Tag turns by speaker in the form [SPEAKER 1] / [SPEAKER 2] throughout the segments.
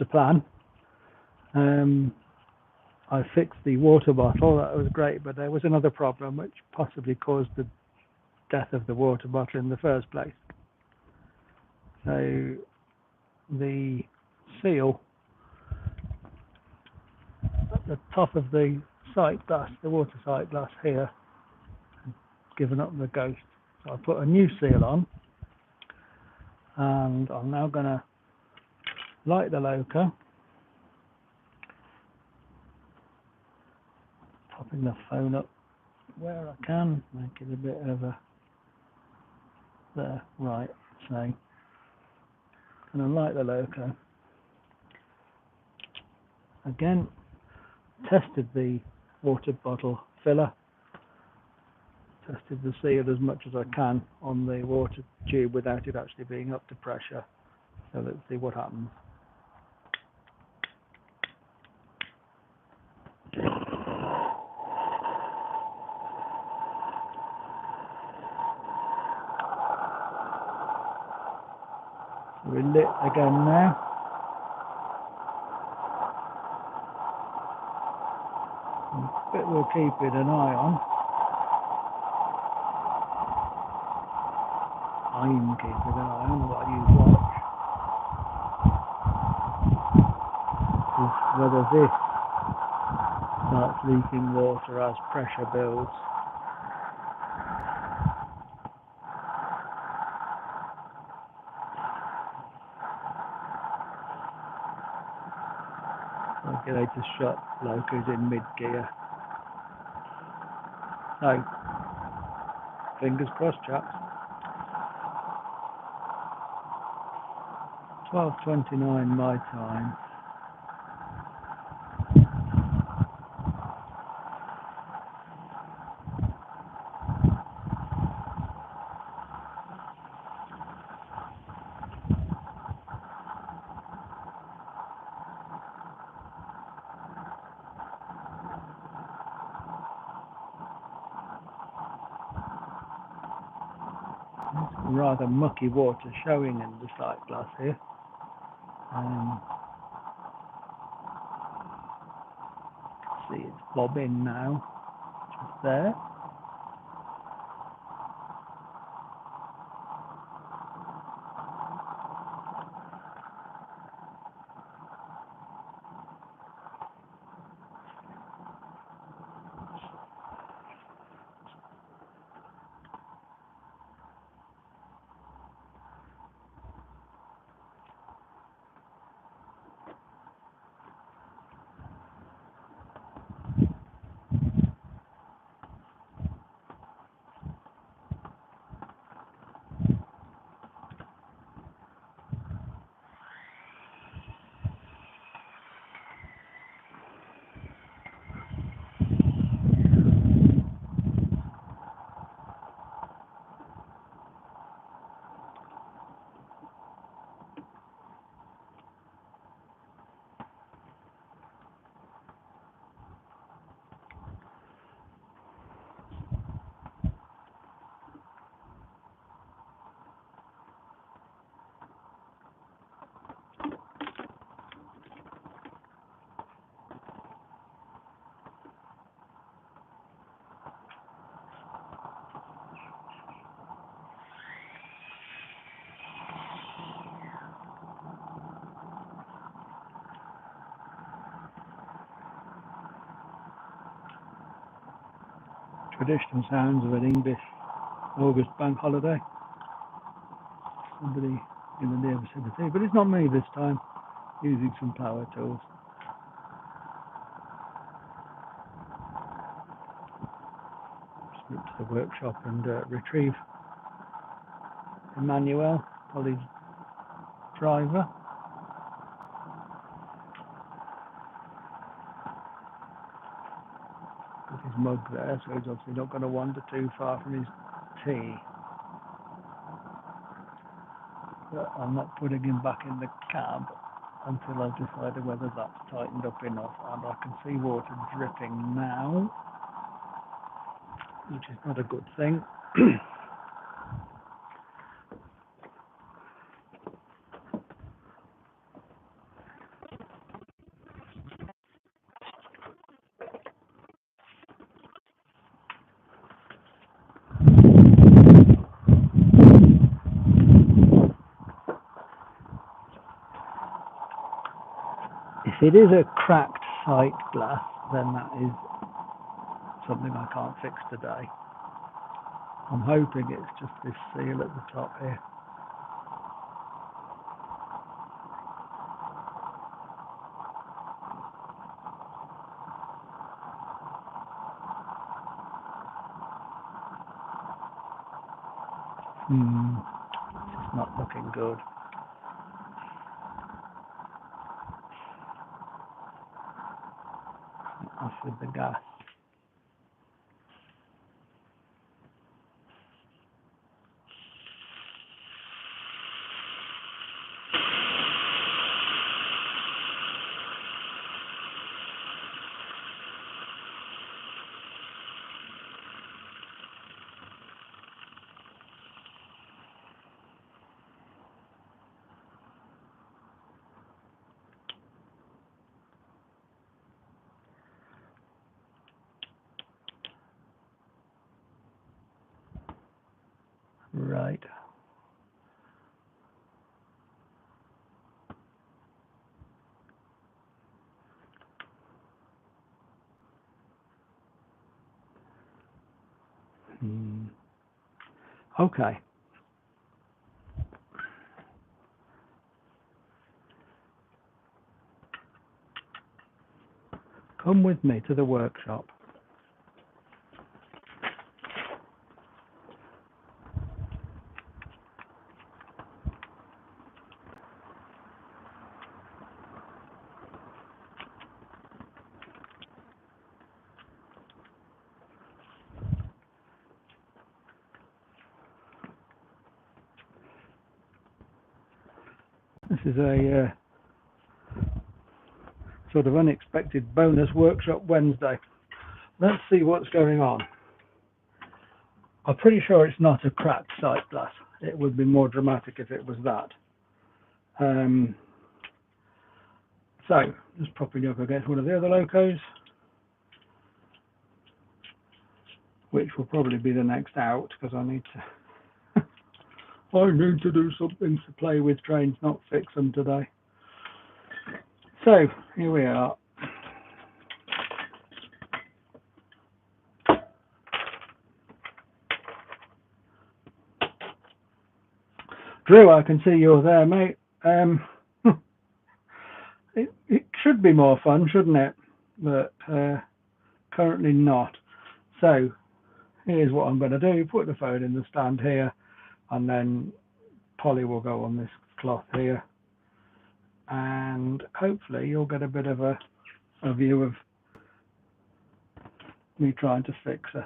[SPEAKER 1] to plan. I fixed the water bottle, that was great, but there was another problem which possibly caused the death of the water bottle in the first place. So the seal at the top of the sight glass, the water sight glass here, had given up the ghost. So I put a new seal on, and I'm now going to light the loca, popping the phone up where I can, make it a bit over there, right, so I'm going to light the loca. Again, tested the water bottle filler, tested the seal as much as I can on the water tube without it actually being up to pressure. So let's see what happens. So we're lit again now. Bit we'll keep it an eye on. I'm keeping an eye on what you watch. Is whether this starts leaking water as pressure builds. Regulator shut, loca's in mid-gear. So, fingers crossed, chaps. 12:29 my time. Rather mucky water showing in the sight glass here. See, it's bobbing now, just there. Traditional sounds of an English August bank holiday. Somebody in the near vicinity, but it's not me this time, using some power tools. Just nip to the workshop and retrieve Emmanuel, Polly's driver. His mug there, so he's obviously not going to wander too far from his tea. But I'm not putting him back in the cab until I've decided whether that's tightened up enough, and I can see water dripping now, which is not a good thing. If it is a cracked sight glass, then that is something I can't fix today. I'm hoping it's just this seal at the top here. It's not looking good. Off with the gas. Right. Okay. Come with me to the workshop. This is a sort of unexpected bonus workshop Wednesday. Let's see what's going on. I'm pretty sure it's not a cracked sight glass. It would be more dramatic if it was that. So, just propping up against one of the other locos, which will probably be the next out, because I need to I need to do something to play with trains, not fix them today. So, here we are. Drew, I can see you're there, mate. It should be more fun, shouldn't it? But currently not. So, here's what I'm going to do. Put the phone in the stand here, and then Polly will go on this cloth here. And hopefully you'll get a bit of a view of me trying to fix her.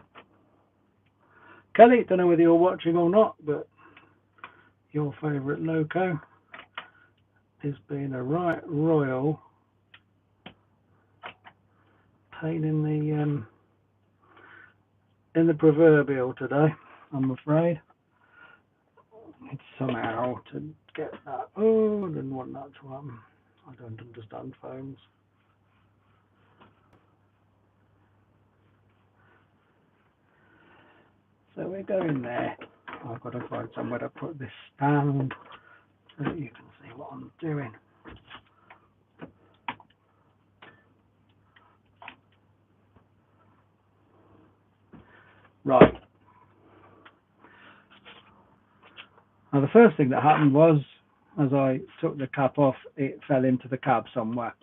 [SPEAKER 1] Kelly, don't know whether you're watching or not, but your favourite loco is being a right royal pain in the proverbial today, I'm afraid. It's somehow to get that. Oh, I didn't want that to happen. I don't understand phones. So we're going there. I've got to find somewhere to put this stand so that you can see what I'm doing. Right. Now the first thing that happened was, as I took the cap off, it fell into the cab somewhere.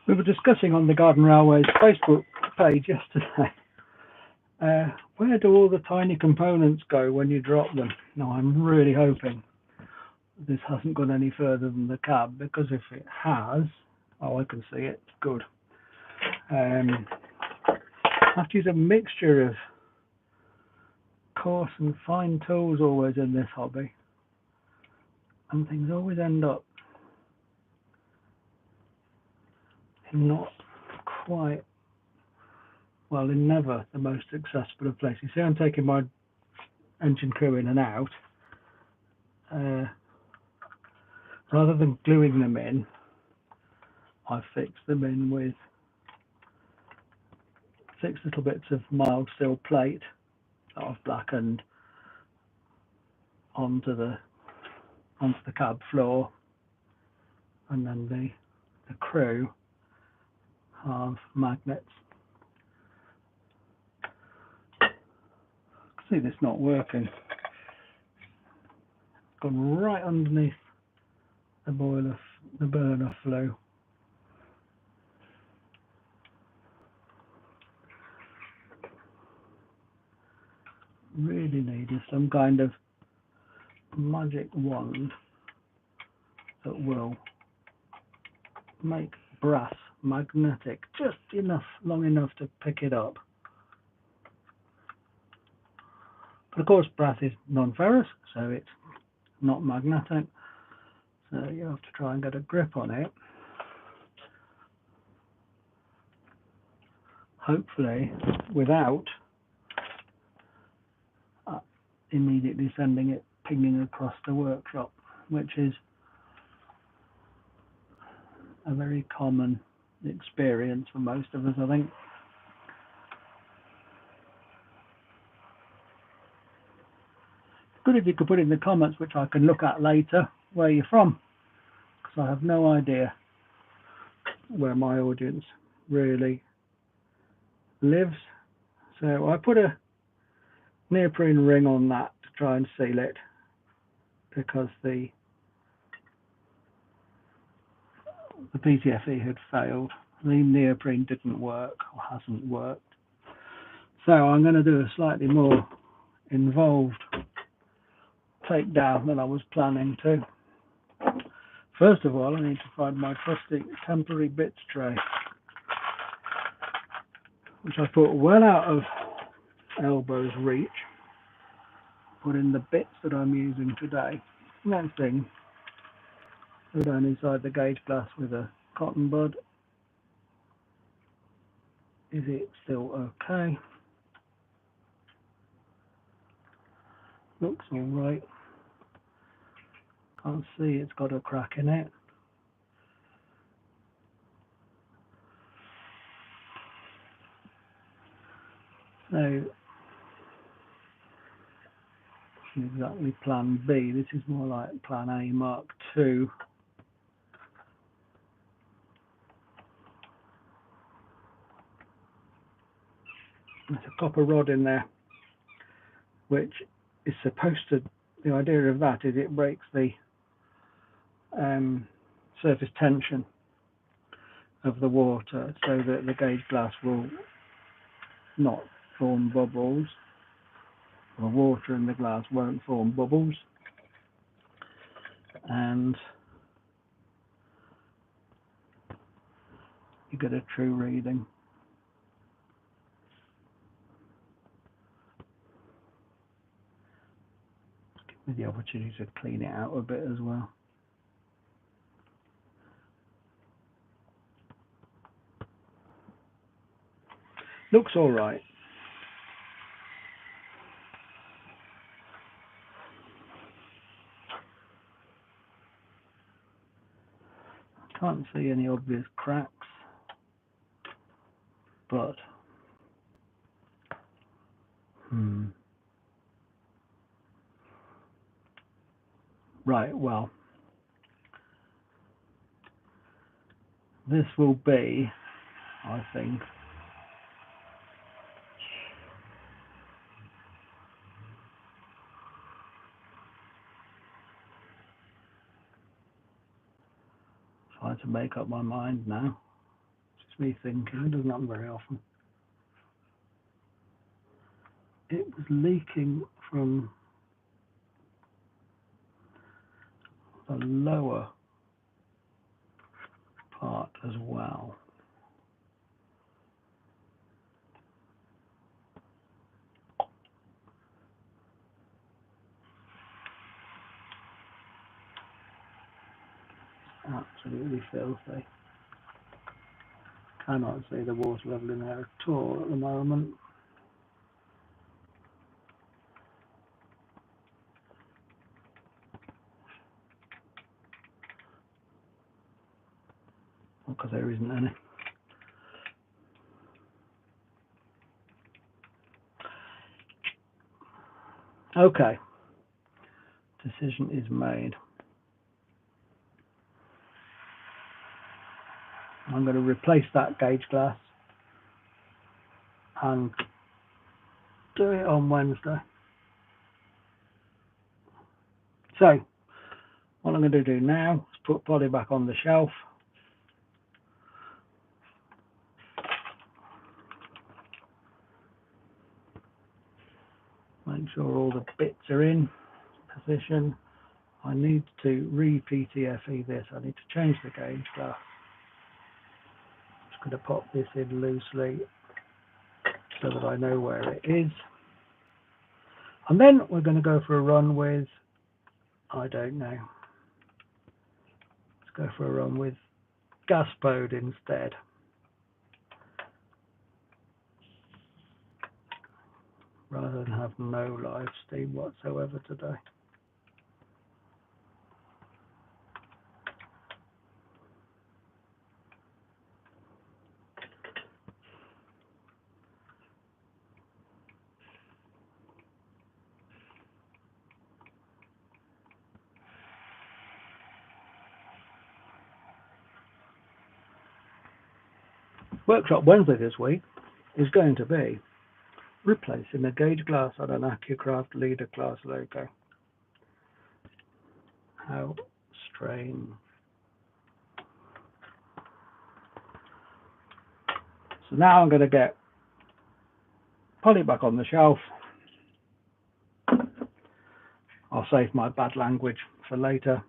[SPEAKER 1] We were discussing on the Garden Railway's Facebook page yesterday, where do all the tiny components go when you drop them? Now, I'm really hoping this hasn't gone any further than the cab, because if it has, oh, I can see it, good. I have to use a mixture of coarse and fine tools always in this hobby, and things always end up in not quite, well, in never the most accessible of places. See, I'm taking my engine crew in and out. Rather than gluing them in, I fixed them in with 6 little bits of mild steel plate that I've blackened onto the cab floor, and then the crew have magnets. See, this not working. It's gone right underneath the boiler, the burner flue. Really needed some kind of magic wand that will make brass magnetic just long enough to pick it up. But of course, brass is non-ferrous, so it's not magnetic. So you have to try and get a grip on it. Hopefully, without immediately sending it pinging across the workshop, which is a very common experience for most of us, I think. Good if you could put in the comments, which I can look at later, where you're from, because I have no idea where my audience really lives. So I put a neoprene ring on that to try and seal it, because the PTFE had failed. The neoprene didn't work, or hasn't worked. So I'm going to do a slightly more involved takedown than I was planning to. First of all, I need to find my trusty temporary bits tray, which I put well out of elbow's reach. Put in the bits that I'm using today. Next thing, go down inside the gauge glass with a cotton bud. Is it still okay? Looks all right. Can't see it's got a crack in it. So, isn't exactly plan B. This is more like plan A Mark II. There's a copper rod in there, which is supposed to, the idea of that is it breaks the surface tension of the water, so that the gauge glass will not form bubbles. The water in the glass won't form bubbles, and you get a true reading. Give me the opportunity to clean it out a bit as well. Looks all right. Can't see any obvious cracks, but right, well, this will be, I think, trying to make up my mind now. me thinking. It doesn't happen very often. It was leaking from the lower part as well. Absolutely filthy. Cannot see the water level in there at all at the moment. Because there isn't any. Okay, decision is made. I'm going to replace that gauge glass and do it on Wednesday. So, what I'm going to do now is put Polly back on the shelf. Make sure all the bits are in position. I need to re-PTFE this. I need to change the gauge glass. I'm just going to pop this in loosely so that I know where it is. And then we're going to go for a run with, I don't know. Let's go for a run with gas pod instead. Rather than have no live steam whatsoever today. Workshop Wednesday this week is going to be replacing the gauge glass on an AccuCraft leader class logo. How strange. So now I'm going to get Polly back on the shelf. I'll save my bad language for later.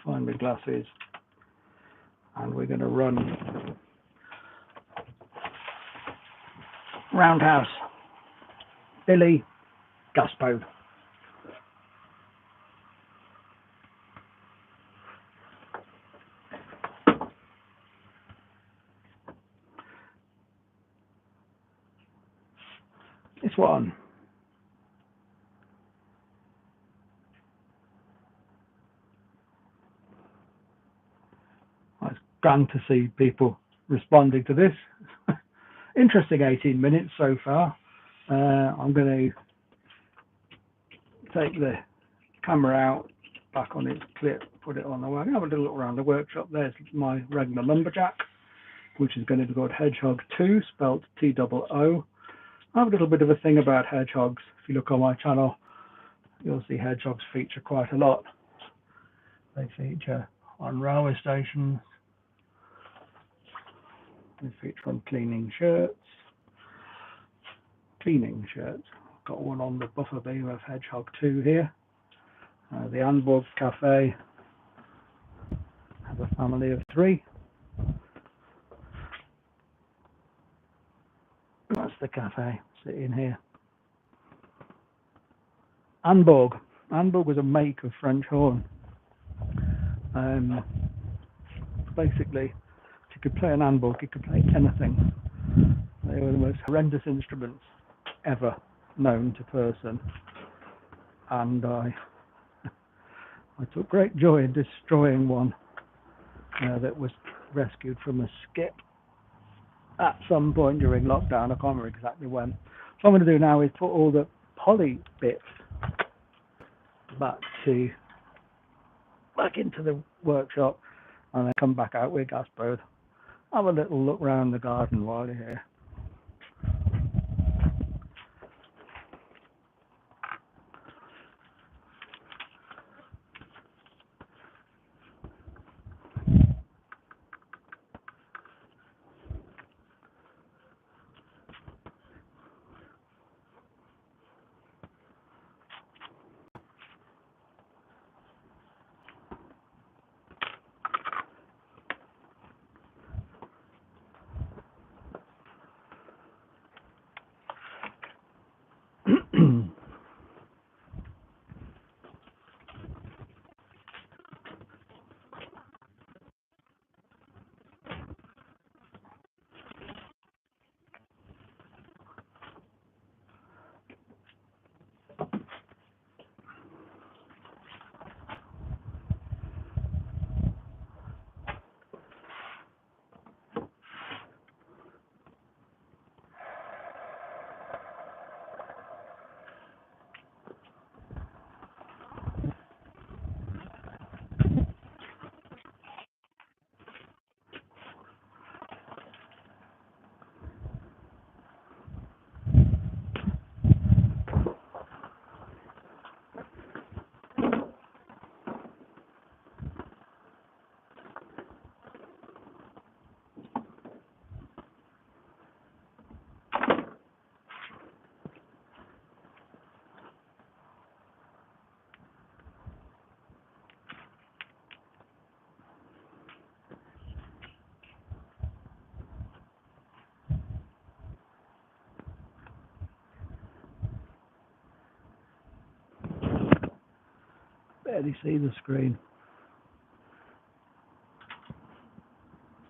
[SPEAKER 1] Find my glasses. And we're going to run Roundhouse Billy gas pod. This one. It's grand to see people responding to this. Interesting 18 minutes so far. I'm going to take the camera out, back on its clip, put it on the way. Have a little look around the workshop. There's my regular lumberjack, which is going to be called Hedgehog 2, spelled T-O-O. I have a little bit of a thing about hedgehogs. If you look on my channel, you'll see hedgehogs feature quite a lot. They feature on railway stations. They feature on cleaning shirts. Got one on the buffer beam of Hedgehog 2 here. The Anborg Cafe has a family of 3. That's the cafe sitting here. Anborg. Anborg was a make of French horn. Basically, if you could play an Anborg, you could play anything. They were the most horrendous instruments ever known to person. And I took great joy in destroying one that was rescued from a skip at some point during lockdown. I can't remember exactly when. So what I'm going to do now is put all the poly bits back into the workshop and then come back out with gas pod. Have a little look around the garden while you're here. barely see the screen.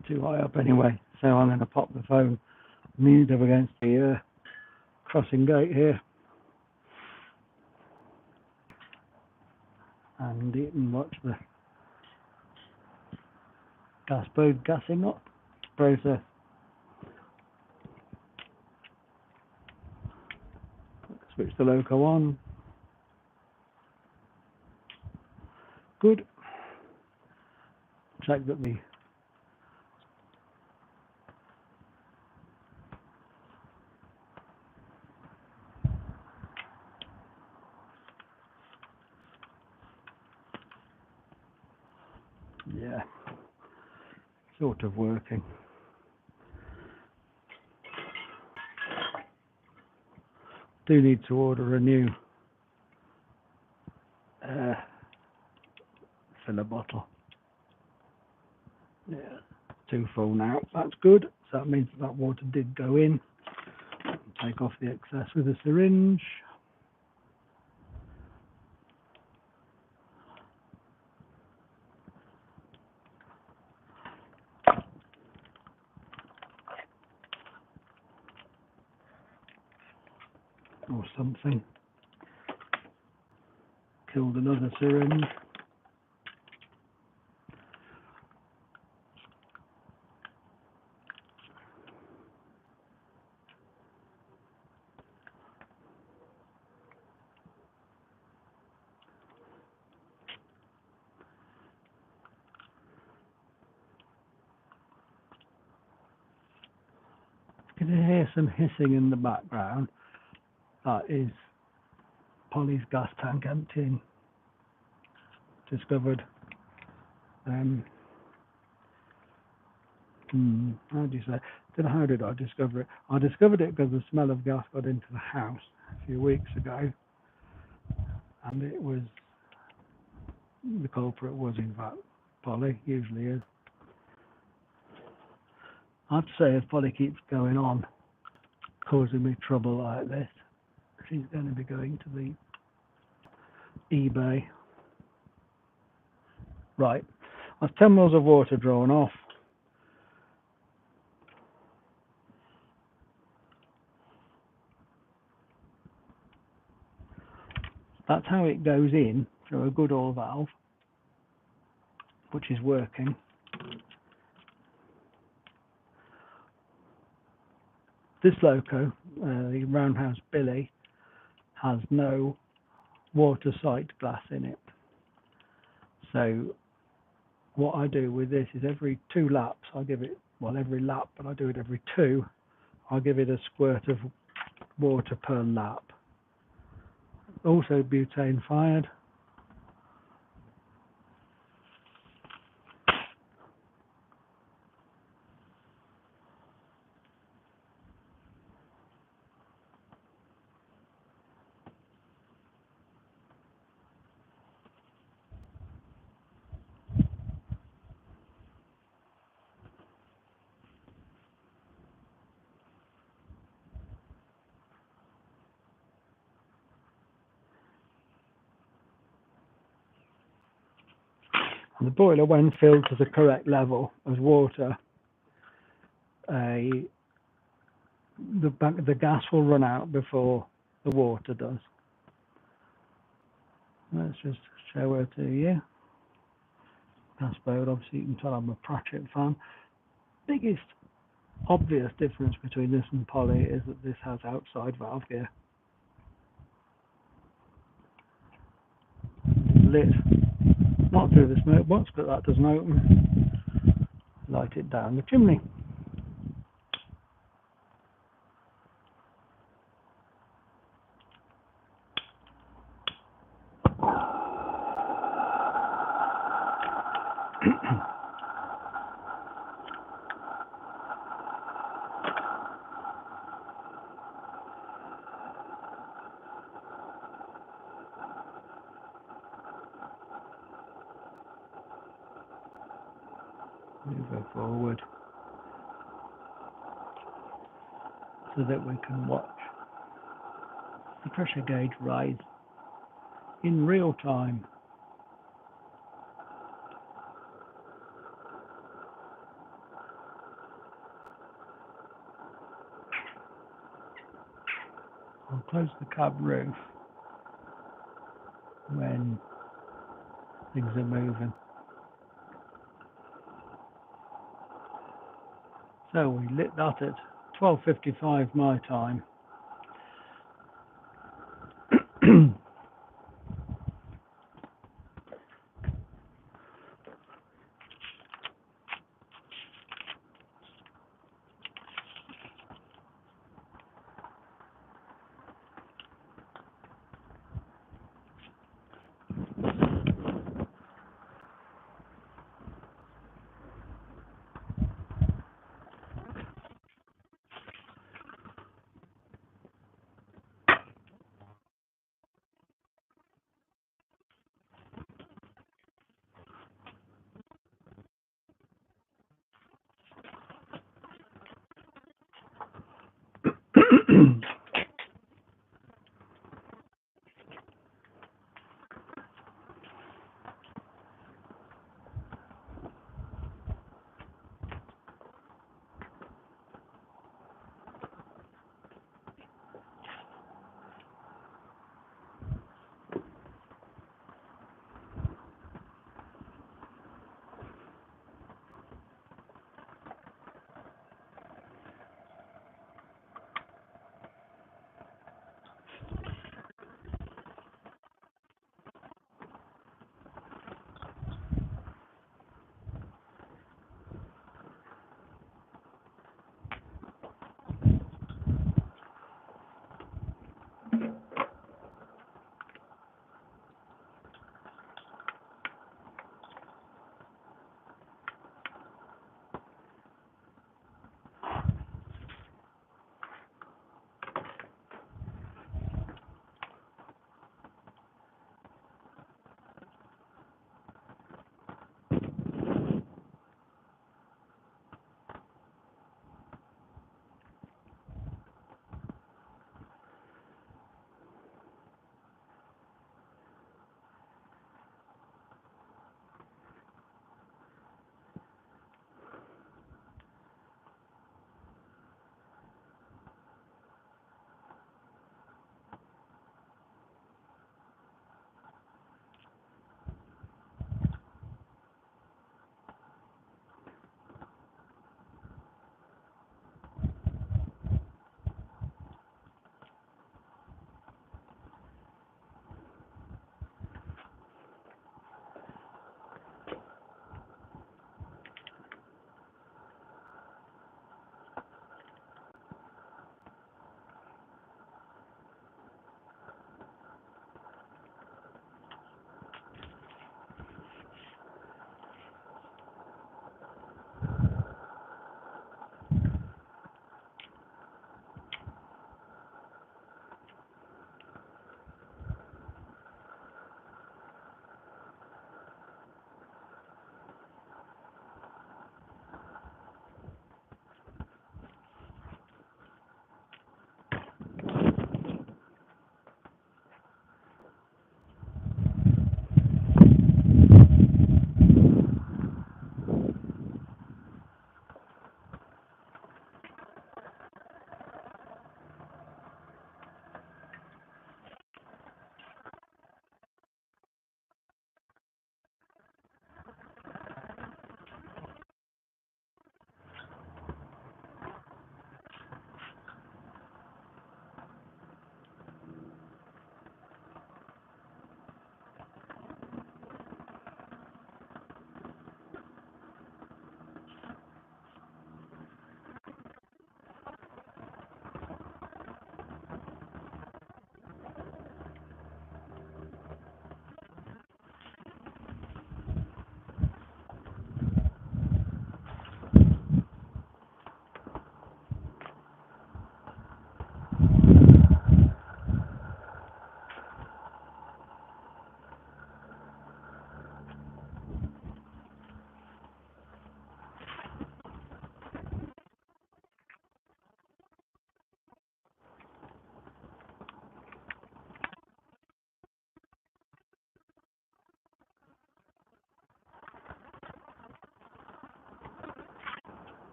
[SPEAKER 1] It's too high up anyway, so I'm going to pop the phone knees up against the crossing gate here, and you can watch the gas boat gassing up process. Switch the loco on. Good. Check that the yeah, sort of working. Do need to order a new filler bottle. Yeah, too full now. That's good. So that means that water did go in. Take off the excess with a syringe. Or something. Killed another syringe. You can hear some hissing in the background. That is Polly's gas tank emptying. Discovered. How do you say? How did I discover it? I discovered it because the smell of gas got into the house a few weeks ago, and it was the culprit was in fact Polly. Usually is. I have to say, if Polly keeps going on, causing me trouble like this, she's going to be going to the eBay. Right, that's 10 mils of water drawn off. That's how it goes in through a good oil valve, which is working. This loco, the Roundhouse Billy, has no water sight glass in it. So what I do with this is every 2 laps, I give it, well, every lap, but I do it every 2, I give it a squirt of water per lap. Also butane fired. And the boiler, when filled to the correct level of water, the gas will run out before the water does. Let's just show her to you. Gas boat, obviously you can tell I'm a Pratchett fan. Biggest obvious difference between this and Polly is that this has outside valve gear. Lit, not through the smoke box, but that doesn't open. Light it down the chimney. Move her forward so that we can watch the pressure gauge rise in real time. I'll close the cab roof when things are moving. So we lit that at 12:55 my time.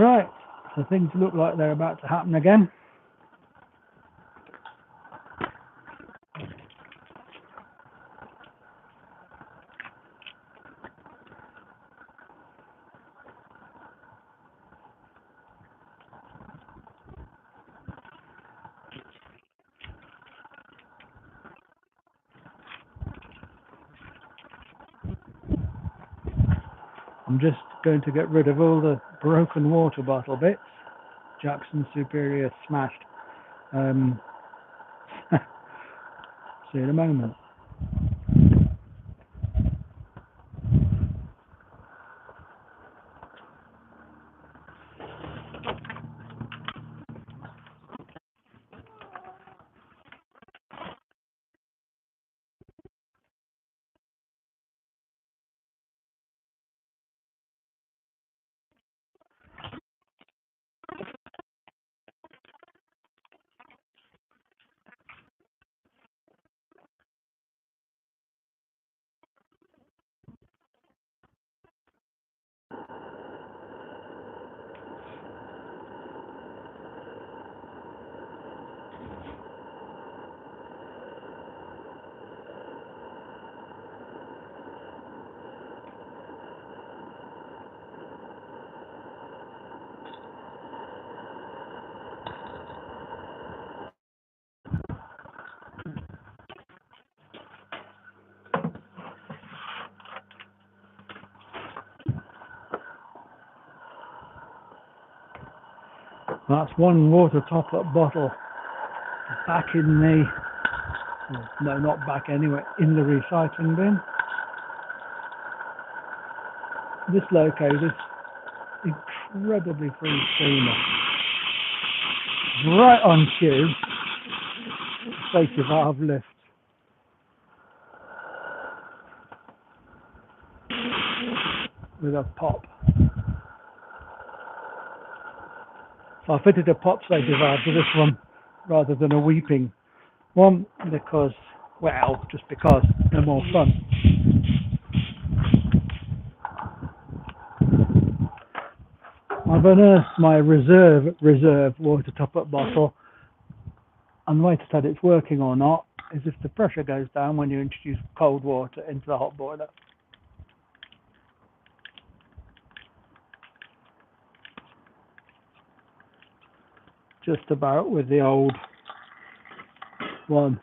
[SPEAKER 1] Right, so things look like they're about to happen again. I'm just going to get rid of all the broken water bottle bits. Jackson Superior smashed. See you in a moment. That's one water top-up bottle back in the, well, no, not back anyway, in the recycling bin. This loco, this incredibly free steamer, right on cue, safety valve lift. With a pop. So I fitted a pop safety valve to this one rather than a weeping one because, well, just because they're more fun. I've unearthed my reserve water top-up bottle, and the way to tell it's working or not is if the pressure goes down when you introduce cold water into the hot boiler. Just about with the old one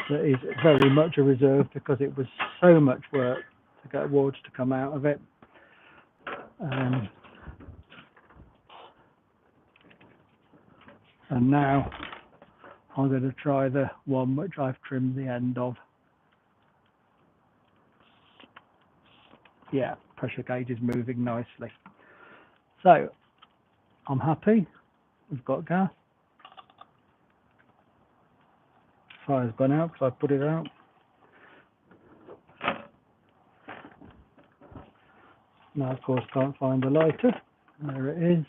[SPEAKER 1] that is very much a reserve because it was so much work to get water to come out of it. And now I'm going to try the one which I've trimmed the end of. Yeah, pressure gauge is moving nicely. So I'm happy. We've got gas. Fire's gone out because I put it out. Now, of course, can't find the lighter. There it is.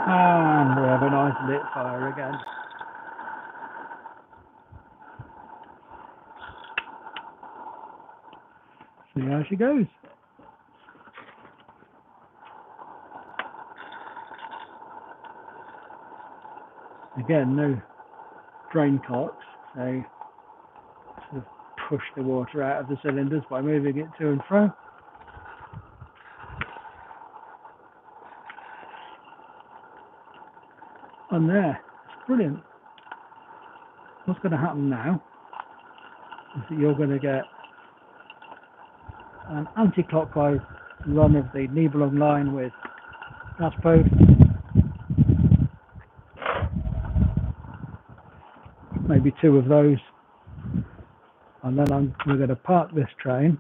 [SPEAKER 1] And we have a nice lit fire again. See how she goes. Again, no drain cocks, so sort of push the water out of the cylinders by moving it to and fro. And there, it's brilliant. What's going to happen now is that you're going to get an anti-clockwise run of the Nibelung line with gas post, maybe two of those, and then we're going to park this train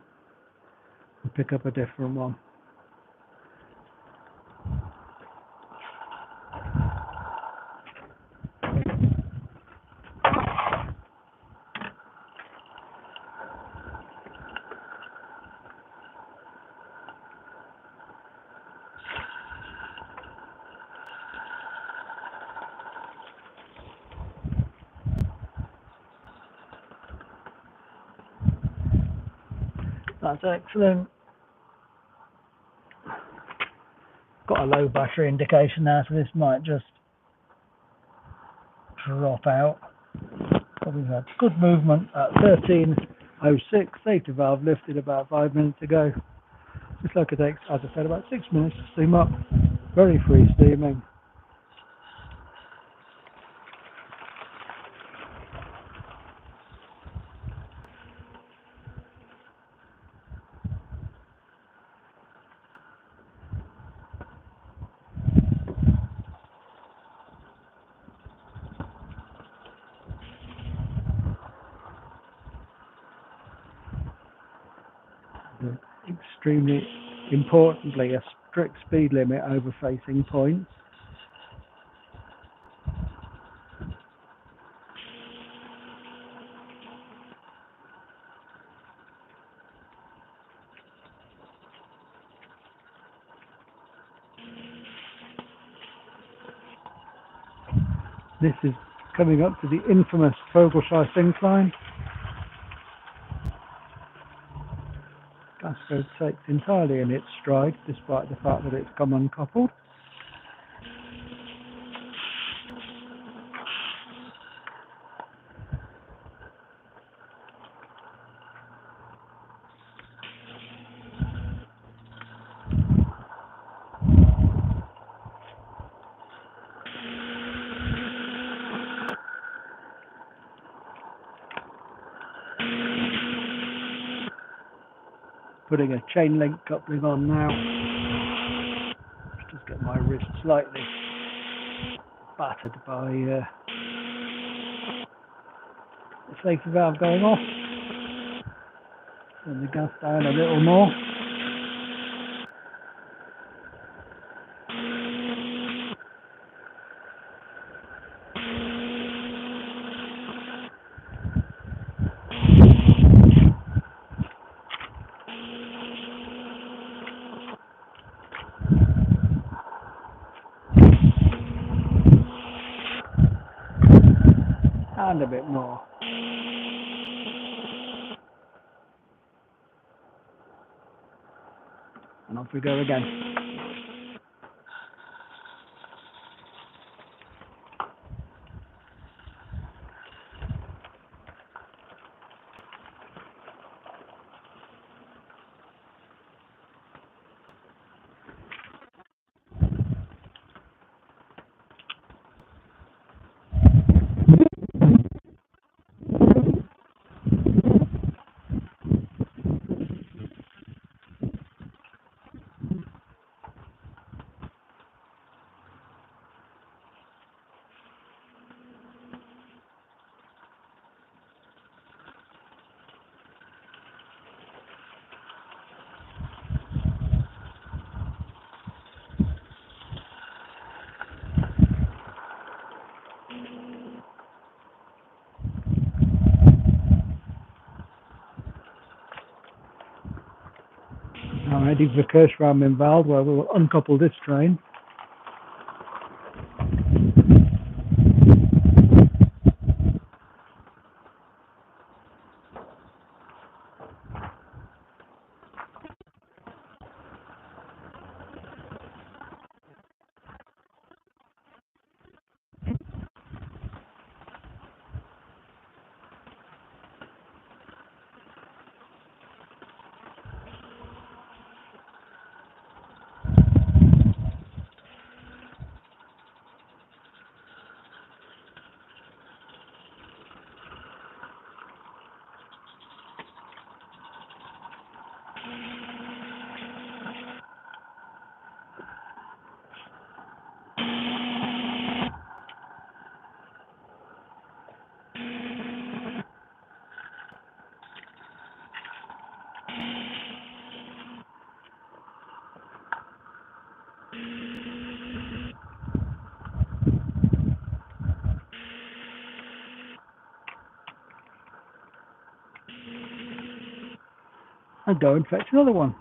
[SPEAKER 1] and pick up a different one. That's excellent. Got a low battery indication now, so this might just drop out. But we've had good movement at 13:06. Safety valve lifted about 5 minutes ago. Looks like it takes, as I said, about 6 minutes to steam up. Very free steaming. Extremely importantly, a strict speed limit over facing points. This is coming up to the infamous Vogelscheiss incline. Gasco takes entirely in its stride, despite the fact that it's come uncoupled. Putting a chain link coupling on now. Just get my wrist slightly battered by the safety valve going off. Turn the gas down a little more. And a bit more. And off we go again. Now heading for Kirschbaum in Wald, where we will uncouple this train. And go and fetch another one.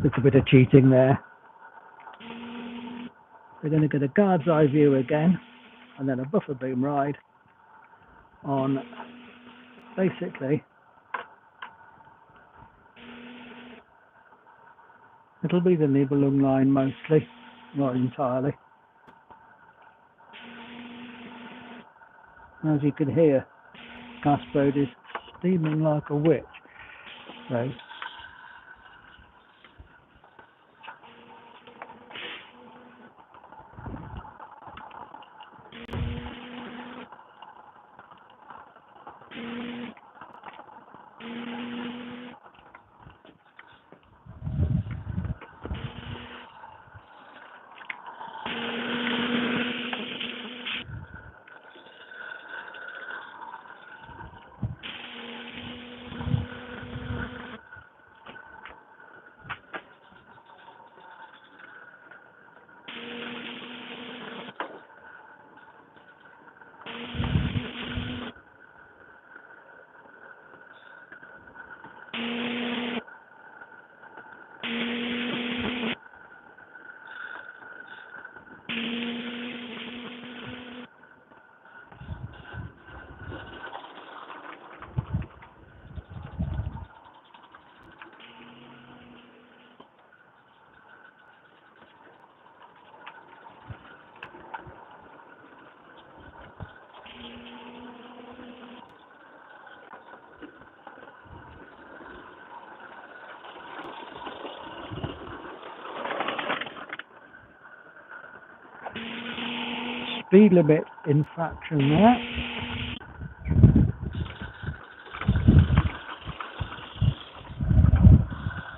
[SPEAKER 1] Little bit of cheating there. We're going to get a guard's eye view again, and then a buffer beam ride on basically. It'll be the Nibelung line mostly, not entirely. As you can hear, Gasboat is steaming like a witch. So speed limit infraction there.